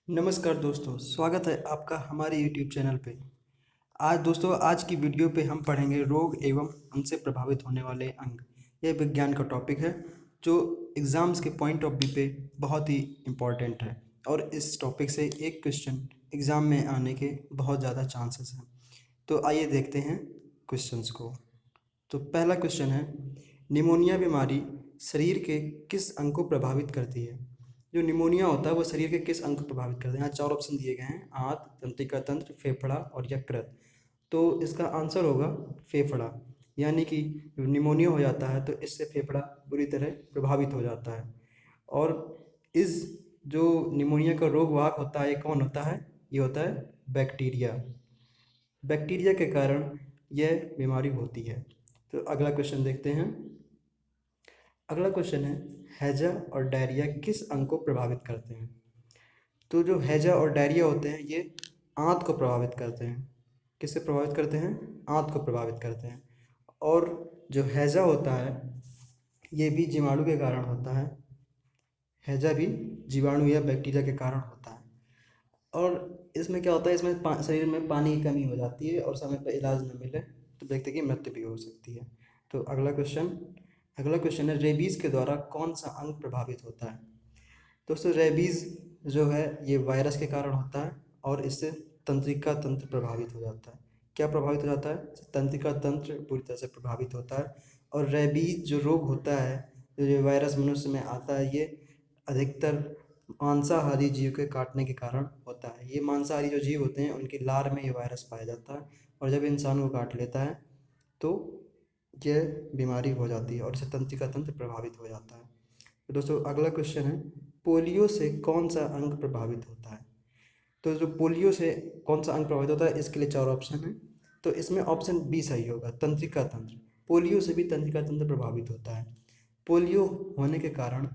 नमस्कार दोस्तों, स्वागत है आपका हमारे YouTube चैनल पे। आज की वीडियो पे हम पढ़ेंगे रोग एवं उनसे प्रभावित होने वाले अंग। यह विज्ञान का टॉपिक है जो एग्ज़ाम्स के पॉइंट ऑफ व्यू पे बहुत ही इम्पोर्टेंट है और इस टॉपिक से एक क्वेश्चन एग्ज़ाम में आने के बहुत ज़्यादा चांसेस हैं। तो आइए देखते हैं क्वेश्चंस को। तो पहला क्वेश्चन है, निमोनिया बीमारी शरीर के किस अंग को प्रभावित करती है? जो निमोनिया होता है वो शरीर के किस अंग को प्रभावित करता है? यहाँ 4 ऑप्शन दिए गए हैं, आंत, तंत्रिका तंत्र, फेफड़ा और यकृत। तो इसका आंसर होगा फेफड़ा। यानी कि निमोनिया हो जाता है तो इससे फेफड़ा बुरी तरह प्रभावित हो जाता है। और इस जो निमोनिया का रोग वाहक होता है ये कौन होता है? ये होता है बैक्टीरिया। बैक्टीरिया के कारण यह बीमारी होती है। तो अगला क्वेश्चन देखते हैं। अगला क्वेश्चन है, हैजा और डायरिया किस अंग को प्रभावित करते हैं? तो जो हैजा और डायरिया होते हैं ये आंत को प्रभावित करते हैं। किससे प्रभावित करते हैं? आंत को प्रभावित करते हैं। और जो हैजा होता है ये भी जीवाणु के कारण होता है। हैजा भी जीवाणु या बैक्टीरिया के कारण होता है। और इसमें क्या होता है, इसमें शरीर में पानी की कमी हो जाती है और समय पर इलाज न मिले तो व्यक्ति की मृत्यु भी हो सकती है। तो अगला क्वेश्चन है, रेबीज़ के द्वारा कौन सा अंग प्रभावित होता है? दोस्तों रेबीज़ जो है ये वायरस के कारण होता है और इससे तंत्रिका तंत्र प्रभावित हो जाता है। क्या प्रभावित हो जाता है? तंत्रिका तंत्र पूरी तरह से प्रभावित होता है। और रेबीज जो रोग होता है, जो ये वायरस मनुष्य में आता है, ये अधिकतर मांसाहारी जीव के काटने के कारण होता है। ये मांसाहारी जो जीव होते हैं उनकी लार में ये वायरस पाया जाता है और जब इंसान को काट लेता है तो यह बीमारी हो जाती है और इससे तंत्रिका तंत्र प्रभावित हो जाता है। तो दोस्तों अगला क्वेश्चन है, पोलियो से कौन सा अंग प्रभावित होता है? तो जो पोलियो से कौन सा अंग प्रभावित होता है इसके लिए 4 ऑप्शन है। तो इसमें ऑप्शन बी सही होगा, तंत्रिका तंत्र। पोलियो से भी तंत्रिका तंत्र प्रभावित होता है। पोलियो होने के कारण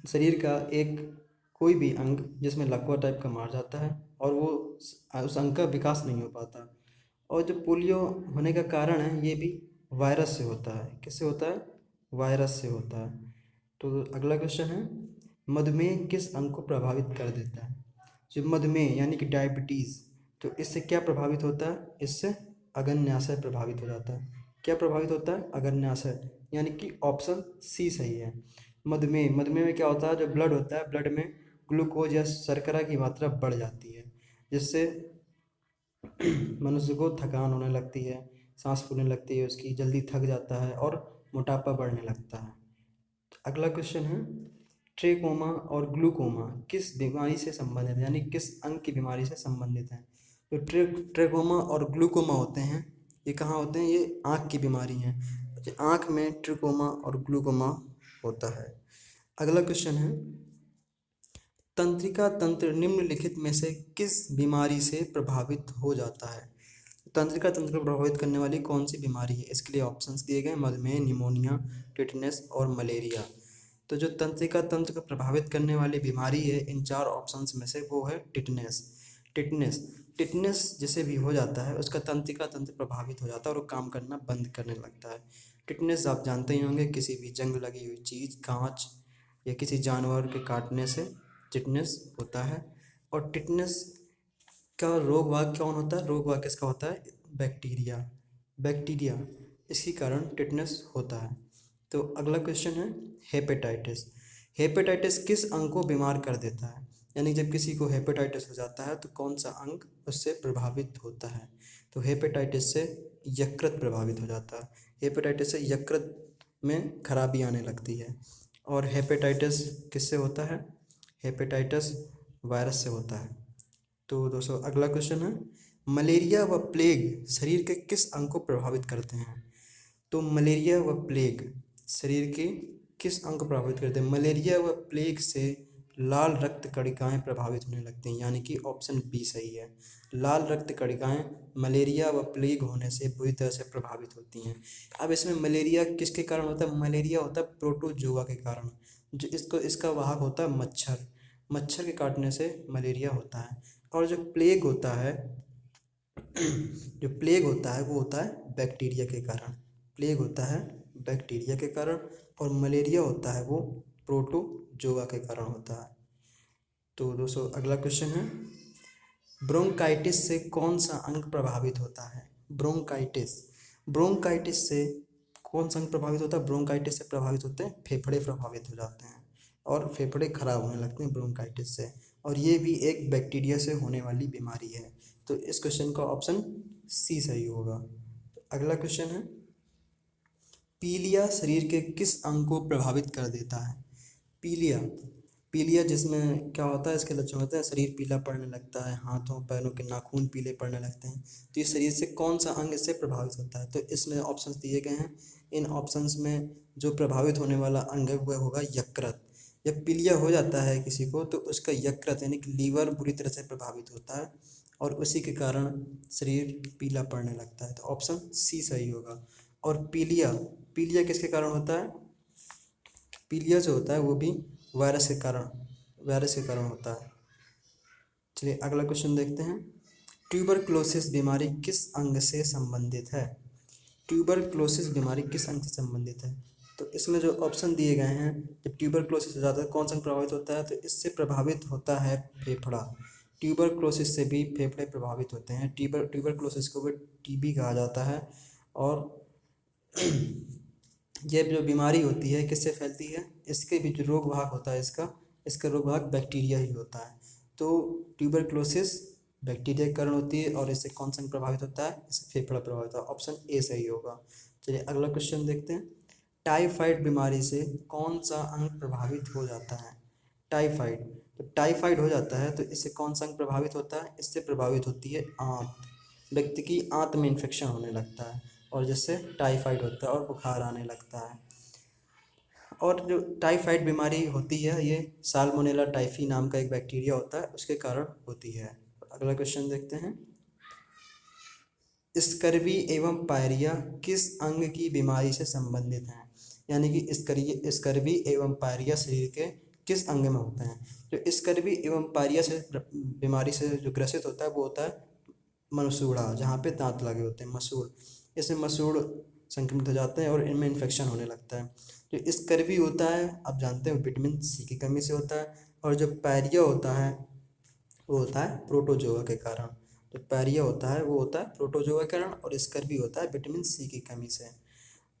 शरीर का एक कोई भी अंग जिसमें लकवा टाइप का मार जाता है और वो उस अंग का विकास नहीं हो पाता। और जो पोलियो होने का कारण है ये भी वायरस से होता है। किससे होता है? वायरस से होता है। तो अगला क्वेश्चन है, मधुमेह किस अंग को प्रभावित कर देता है? जो मधुमेह यानी कि डायबिटीज़, तो इससे क्या प्रभावित होता है? इससे अग्न्याशय प्रभावित हो जाता है। क्या प्रभावित होता है? अग्न्याशय। यानी कि ऑप्शन सी सही है। मधुमेह में क्या होता है, जो ब्लड होता है ब्लड में ग्लूकोज या शर्करा की मात्रा बढ़ जाती है जिससे मनुष्य को थकान होने लगती है, सांस फूलने लगती है, उसकी जल्दी थक जाता है और मोटापा बढ़ने लगता है। अगला क्वेश्चन है, ट्रेकोमा और ग्लूकोमा किस बीमारी से संबंधित है? यानी किस अंग की बीमारी से संबंधित है? तो ट्रेकोमा और ग्लूकोमा होते हैं, ये कहाँ होते हैं? ये आँख की बीमारी हैं। आँख में ट्रेकोमा और ग्लूकोमा होता है। अगला क्वेश्चन है, तंत्रिका तंत्र निम्नलिखित में से किस बीमारी से प्रभावित हो जाता है? तंत्रिका तंत्र को प्रभावित करने वाली कौन सी बीमारी है? इसके लिए ऑप्शंस दिए गए, मधुमेह, निमोनिया, टिटनेस और मलेरिया। तो जो तंत्रिका तंत्र को प्रभावित करने वाली बीमारी है इन 4 ऑप्शंस में से वो है टिटनेस। टिटनेस टिटनेस जिसे भी हो जाता है उसका तंत्रिका तंत्र प्रभावित हो जाता है और वो काम करना बंद करने लगता है। टिटनेस आप जानते ही होंगे, किसी भी जंग लगी हुई चीज़, कांच या किसी जानवर के काटने से टिटनेस होता है। और टिटनेस का रोग वाग कौन होता है? रोग वाग किसका होता है? बैक्टीरिया। बैक्टीरिया इसके कारण टिटनेस होता है। तो अगला क्वेश्चन है, हेपेटाइटिस। हेपेटाइटिस किस अंग को बीमार कर देता है? यानी जब किसी को हेपेटाइटिस हो जाता है तो कौन सा अंग उससे प्रभावित होता है? तो हेपेटाइटिस से यकृत प्रभावित हो जाता है। हेपेटाइटिस से यकृत में खराबी आने लगती है। और हेपेटाइटिस किससे होता है? हेपेटाइटिस वायरस से होता है। तो दोस्तों अगला क्वेश्चन है, मलेरिया व प्लेग शरीर के किस अंग को प्रभावित करते हैं? तो मलेरिया व प्लेग शरीर के किस अंग को प्रभावित करते हैं? मलेरिया व प्लेग से लाल रक्त कणिकाएं प्रभावित होने लगती हैं। यानी कि ऑप्शन बी सही है। लाल रक्त कणिकाएं मलेरिया व प्लेग होने से बुरी तरह से प्रभावित होती हैं। अब इसमें मलेरिया किसके कारण होता है? मलेरिया होता है प्रोटोजोआ के कारण। जो इसका वाहक होता है मच्छर। मच्छर के काटने से मलेरिया होता है। और जो प्लेग होता है वो होता है बैक्टीरिया के कारण। प्लेग होता है बैक्टीरिया के कारण और मलेरिया होता है वो प्रोटोजोआ के कारण होता है। तो दोस्तों अगला क्वेश्चन है, ब्रोंकाइटिस से कौन सा अंग प्रभावित होता है? ब्रोंकाइटिस ब्रोंकाइटिस से कौन सा अंग प्रभावित होता है? ब्रोंकाइटिस से प्रभावित होते हैं फेफड़े प्रभावित हो जाते हैं और फेफड़े खराब होने लगते हैं ब्रोंकाइटिस से, और ये भी एक बैक्टीरिया से होने वाली बीमारी है। तो इस क्वेश्चन का ऑप्शन सी सही होगा। तो अगला क्वेश्चन है, पीलिया शरीर के किस अंग को प्रभावित कर देता है? पीलिया पीलिया जिसमें क्या होता है, इसके लक्षण होते हैं शरीर पीला पड़ने लगता है, हाथों पैरों के नाखून पीले पड़ने लगते हैं। तो ये शरीर से कौन सा अंग इससे प्रभावित होता है? तो इसमें ऑप्शंस दिए गए हैं। इन ऑप्शंस में जो प्रभावित होने वाला अंग है वह होगा यकृत। जब पीलिया हो जाता है किसी को तो उसका यकृत यानी कि लीवर बुरी तरह से प्रभावित होता है और उसी के कारण शरीर पीला पड़ने लगता है। तो ऑप्शन सी सही होगा। और पीलिया पीलिया किसके कारण होता है? पीलिया जो होता है वो भी वायरस के कारण होता है। चलिए अगला क्वेश्चन देखते हैं, ट्यूबरक्लोसिस बीमारी किस अंग से संबंधित है? ट्यूबरक्लोसिस बीमारी किस अंग से संबंधित है? तो इसमें जो ऑप्शन दिए गए हैं, जब ट्यूबरक्लोसिस हो जाता है कौन सा अंग प्रभावित होता है? तो इससे प्रभावित होता है फेफड़ा। ट्यूबरक्लोसिस से भी फेफड़े प्रभावित होते हैं। ट्यूबरक्लोसिस को भी टीबी कहा जाता है। और ये जो बीमारी होती है किससे फैलती है? इसके भी जो रोग वाहक होता है इसका रोग वाहक बैक्टीरिया ही होता है। तो ट्यूबरक्लोसिस बैक्टीरिया के कारण होती है और इससे कौन सा अंग प्रभावित होता है? इससे फेफड़ा प्रभावित होता है। ऑप्शन ए सही होगा। चलिए अगला क्वेश्चन देखते हैं, टाइफाइड बीमारी से कौन सा अंग प्रभावित हो जाता है? टाइफाइड जब टाइफाइड हो जाता है तो इससे कौन सा अंग प्रभावित होता है? इससे प्रभावित होती है आंत। व्यक्ति की आंत में इन्फेक्शन होने लगता है और जिससे टाइफाइड होता है और बुखार आने लगता है। और जो टाइफाइड बीमारी होती है ये साल्मोनेला टाइफी नाम का एक बैक्टीरिया होता है उसके कारण होती है। अगला क्वेश्चन देखते हैं, स्कर्वी एवं पायरिया किस अंग की बीमारी से संबंधित हैं? यानी कि स्कर्वी एवं पायरिया शरीर के किस अंग में होते हैं? जो स्कर्वी एवं पायरिया से बीमारी से जो ग्रसित होता है वो होता है मसूड़ा, जहाँ पे दांत लगे होते हैं, मसूड़। इसमें मसूड़ संक्रमित हो जाते हैं और इनमें इन्फेक्शन होने लगता है। जो स्कर्वी होता है आप जानते हैं विटामिन सी की कमी से होता है, और जो पायरिया होता है वो होता है प्रोटोजोआ के कारण। जो पायरिया होता है वो होता है प्रोटोजोआ के कारण और स्कर्वी होता है विटामिन सी की कमी से।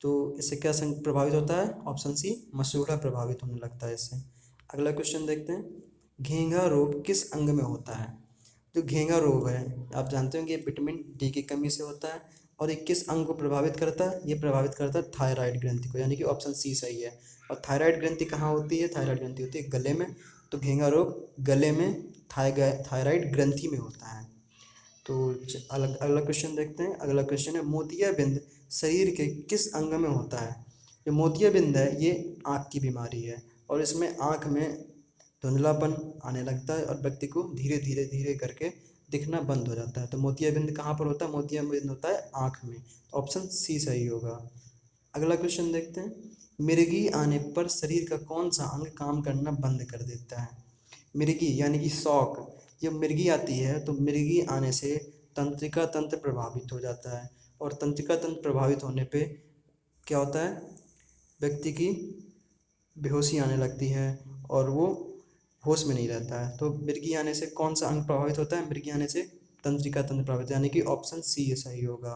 तो इससे क्या प्रभावित होता है? ऑप्शन सी मसूड़ा प्रभावित होने लगता है इससे। अगला क्वेश्चन देखते हैं, घेंघा रोग किस अंग में होता है? जो घेंघा रोग है आप जानते हो कि ये विटामिन डी की कमी से होता है और ये किस अंग को प्रभावित करता है? ये प्रभावित करता है थायराइड ग्रंथि को, यानी कि ऑप्शन सी सही है। और थायराइड ग्रंथि कहाँ होती है? थायराइड ग्रंथि होती है गले में। तो घेंघा रोग गले में थायराइड ग्रंथि में होता है। तो अगला क्वेश्चन देखते हैं। अगला क्वेश्चन है, मोतियाबिंद शरीर के किस अंग में होता है? जो मोतियाबिंद है ये आँख की बीमारी है और इसमें आँख में धुंधलापन आने लगता है और व्यक्ति को धीरे धीरे धीरे करके दिखना बंद हो जाता है। तो मोतियाबिंद कहाँ पर होता है? मोतियाबिंद होता है आँख में। तो ऑप्शन सी सही होगा। अगला क्वेश्चन देखते हैं, मिर्गी आने पर शरीर का कौन सा अंग काम करना बंद कर देता है? मिर्गी यानी कि शौक, जब मिर्गी आती है तो मिर्गी आने से तंत्रिका तंत्र प्रभावित हो जाता है और तंत्रिका तंत्र प्रभावित होने पे क्या होता है? व्यक्ति की बेहोशी आने लगती है और वो होश में नहीं रहता है। तो मिर्गी आने से कौन सा अंग प्रभावित होता है? मिर्गी आने से तंत्रिका तंत्र प्रभावित, यानी कि ऑप्शन सी सही होगा।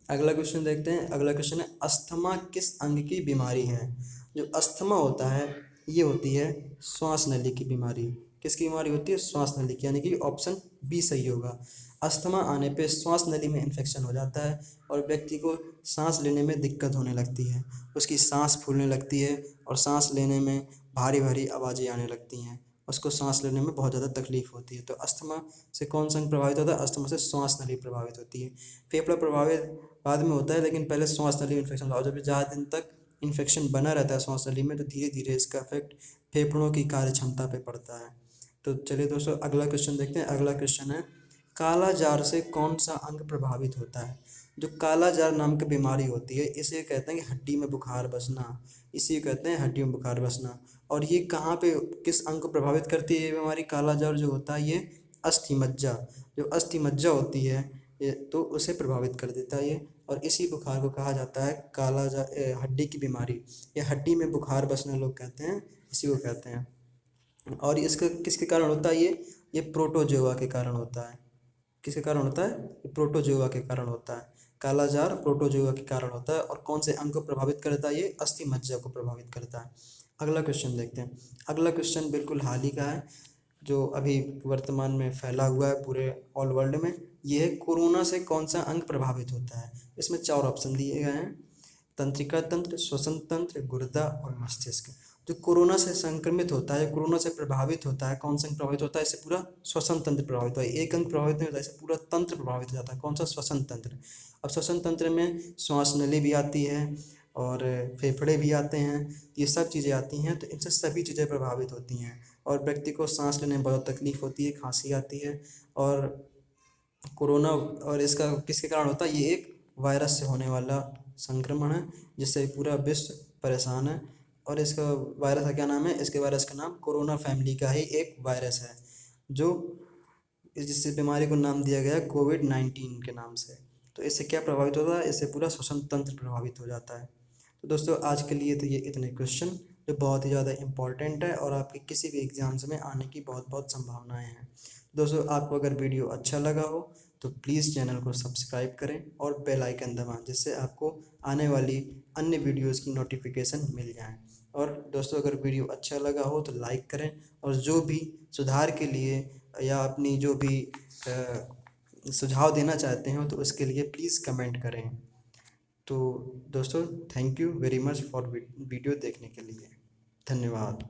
अगला क्वेश्चन देखते हैं। अगला क्वेश्चन है, अस्थमा किस अंग की बीमारी है? जो अस्थमा होता है ये होती है श्वास नली की बीमारी। किसकी बीमारी होती है? श्वास नली की, यानी कि ऑप्शन बी सही होगा। अस्थमा आने पे श्वास नली में इन्फेक्शन हो जाता है और व्यक्ति को सांस लेने में दिक्कत होने लगती है, उसकी सांस फूलने लगती है और सांस लेने में भारी भारी आवाज़ें आने लगती हैं, उसको सांस लेने में बहुत ज़्यादा तकलीफ होती है। तो अस्थमा से कौन सा अंग प्रभावित होता है? अस्थमा से श्वास नली प्रभावित होती है। फेफड़ा प्रभावित बाद में होता है लेकिन पहले श्वास नली इन्फेक्शन और जब ज़्यादा दिन तक इन्फेक्शन बना रहता है श्वास नली में तो धीरे धीरे इसका इफेक्ट फेफड़ों की कार्य क्षमता पे पड़ता है। तो चलिए दोस्तों अगला क्वेश्चन देखते हैं। अगला क्वेश्चन है, काला जार से कौन सा अंग प्रभावित होता है? जो काला जार नाम की बीमारी होती है इसे कहते हैं कि हड्डी में बुखार बसना, इसी को कहते हैं हड्डी में बुखार बसना। और ये कहाँ पे किस अंग को प्रभावित करती है? ये बीमारी काला जार जो होता है ये अस्थि मज्जा, जो अस्थि मज्जा होती है ये तो उसे प्रभावित कर देता है ये। और इसी बुखार को कहा जाता है काला जार हड्डी की बीमारी। ये हड्डी में बुखार बसना लोग कहते हैं, इसी को कहते हैं। और इसका किसके कारण होता है ये प्रोटोजोआ के कारण होता है। किसके कारण होता है? ये प्रोटोजोआ के कारण होता है। कालाजार प्रोटोजोआ के कारण होता है। और कौन से अंग को प्रभावित करता है? ये अस्थि मज्जा को प्रभावित करता है। अगला क्वेश्चन देखते हैं। अगला क्वेश्चन बिल्कुल हाल ही का है, जो अभी वर्तमान में फैला हुआ है पूरे ऑल वर्ल्ड में। ये है कोरोना से कौन सा अंग प्रभावित होता है। इसमें 4 ऑप्शन दिए गए हैं, तंत्रिका तंत्र, श्वसन तंत्र, गुर्दा और मस्तिष्क। जो कोरोना से संक्रमित होता है, कोरोना से प्रभावित होता है, कौन सा अंग प्रभावित होता है? इससे पूरा श्वसन तंत्र प्रभावित होता है। एक अंग प्रभावित नहीं होता, इससे पूरा तंत्र प्रभावित हो जाता है। कौन सा? श्वसन तंत्र। अब श्वसन तंत्र में श्वास नली भी आती है और फेफड़े भी आते हैं, ये सब चीज़ें आती हैं, तो इनसे सभी चीज़ें प्रभावित होती हैं और व्यक्ति को सांस लेने में बहुत तकलीफ होती है, खांसी आती है। और कोरोना और इसका किसके कारण होता है? ये एक वायरस से होने वाला संक्रमण है जिससे पूरा विश्व परेशान है। और इसका वायरस का क्या नाम है? इसके वायरस का नाम कोरोना फैमिली का ही एक वायरस है, जो जिस बीमारी को नाम दिया गया है कोविड-19 के नाम से। तो इससे क्या प्रभावित होता है? इससे पूरा श्वसन तंत्र प्रभावित हो जाता है। तो दोस्तों आज के लिए तो ये इतने क्वेश्चन जो बहुत ही ज़्यादा इम्पोर्टेंट है और आपके किसी भी एग्ज़ाम्स में आने की बहुत बहुत संभावनाएं हैं। दोस्तों आपको अगर वीडियो अच्छा लगा हो तो प्लीज़ चैनल को सब्सक्राइब करें और बेल आइकन दबाएं, जिससे आपको आने वाली अन्य वीडियोज़ की नोटिफिकेशन मिल जाए। और दोस्तों अगर वीडियो अच्छा लगा हो तो लाइक करें, और जो भी सुधार के लिए या अपनी जो भी सुझाव देना चाहते हो तो उसके लिए प्लीज़ कमेंट करें। तो दोस्तों thank you very much for video देखने के लिए। धन्यवाद।